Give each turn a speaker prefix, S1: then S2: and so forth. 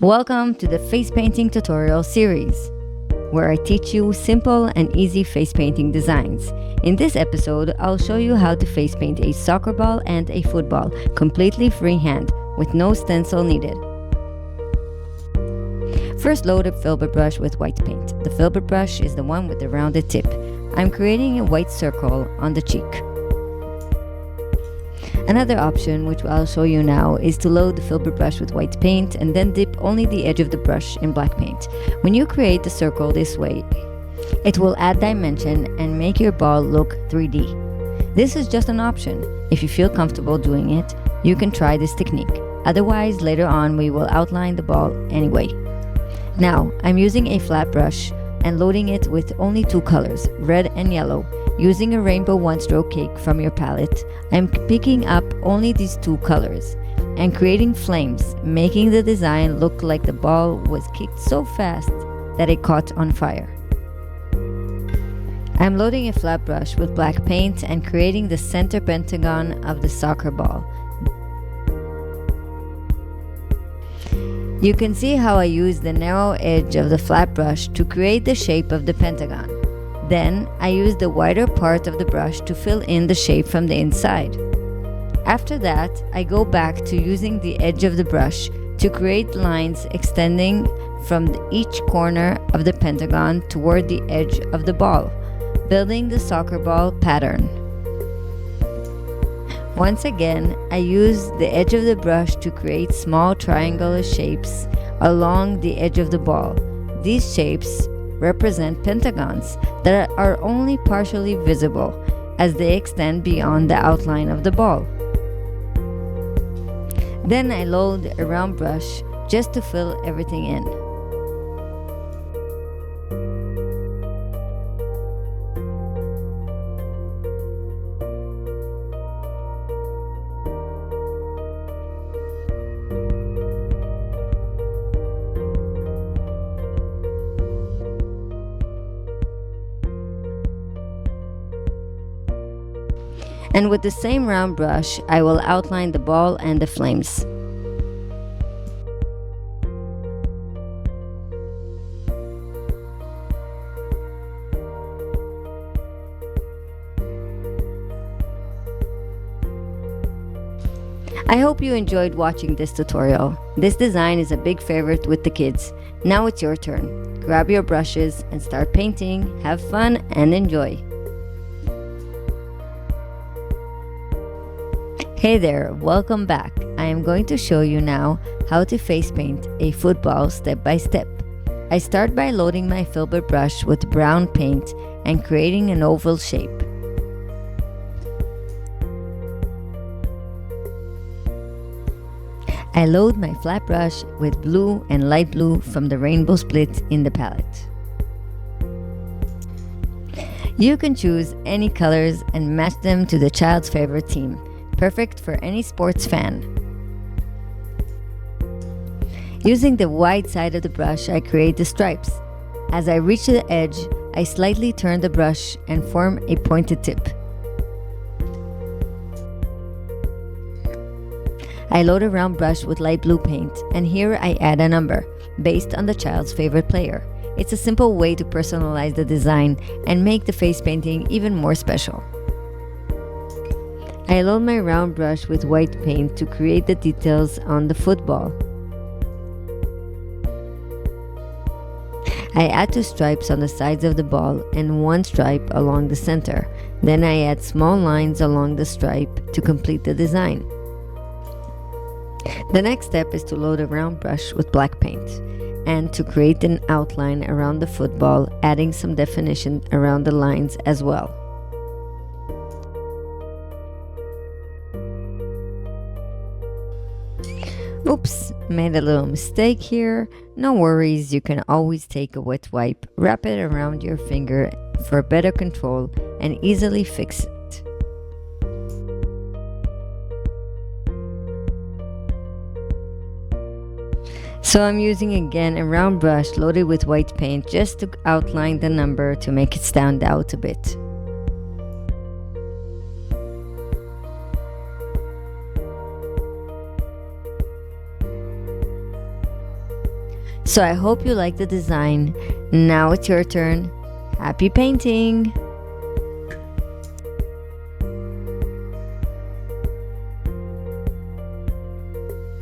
S1: Welcome to the face painting tutorial series, where I teach you simple and easy face painting designs. In this episode, I'll show you how to face paint a soccer ball and a football completely freehand with no stencil needed. First, load a filbert brush with white paint. The filbert brush is the one with the rounded tip. I'm creating a white circle on the cheek. Another option, which I'll show you now, is to load the filbert brush with white paint and then dip only the edge of the brush in black paint. When you create the circle this way, it will add dimension and make your ball look 3D. This is just an option. If you feel comfortable doing it, you can try this technique. Otherwise, later on we will outline the ball anyway. Now, I'm using a flat brush and loading it with only two colors, red and yellow. Using a rainbow one-stroke cake from your palette, I'm picking up only these two colors and creating flames, making the design look like the ball was kicked so fast that it caught on fire. I'm loading a flat brush with black paint and creating the center pentagon of the soccer ball. You can see how I use the narrow edge of the flat brush to create the shape of the pentagon. Then, I use the wider part of the brush to fill in the shape from the inside. After that, I go back to using the edge of the brush to create lines extending from each corner of the pentagon toward the edge of the ball, building the soccer ball pattern. Once again, I use the edge of the brush to create small triangular shapes along the edge of the ball. These shapes represent pentagons that are only partially visible as they extend beyond the outline of the ball. Then I load a round brush just to fill everything in. And with the same round brush, I will outline the ball and the flames. I hope you enjoyed watching this tutorial. This design is a big favorite with the kids. Now it's your turn. Grab your brushes and start painting. Have fun and enjoy. Hey there, welcome back. I am going to show you now how to face paint a football step by step. I start by loading my filbert brush with brown paint and creating an oval shape. I load my flat brush with blue and light blue from the rainbow split in the palette. You can choose any colors and match them to the child's favorite team. Perfect for any sports fan. Using the wide side of the brush, I create the stripes. As I reach the edge, I slightly turn the brush and form a pointed tip. I load a round brush with light blue paint, and here I add a number, based on the child's favorite player. It's a simple way to personalize the design and make the face painting even more special. I load my round brush with white paint to create the details on the football. I add two stripes on the sides of the ball and one stripe along the center. Then I add small lines along the stripe to complete the design. The next step is to load a round brush with black paint and to create an outline around the football, adding some definition around the lines as well. Oops, made a little mistake here. No worries, you can always take a wet wipe, wrap it around your finger for better control, and easily fix it. So I'm using again a round brush loaded with white paint just to outline the number to make it stand out a bit. So I hope you like the design. Now it's your turn. Happy painting!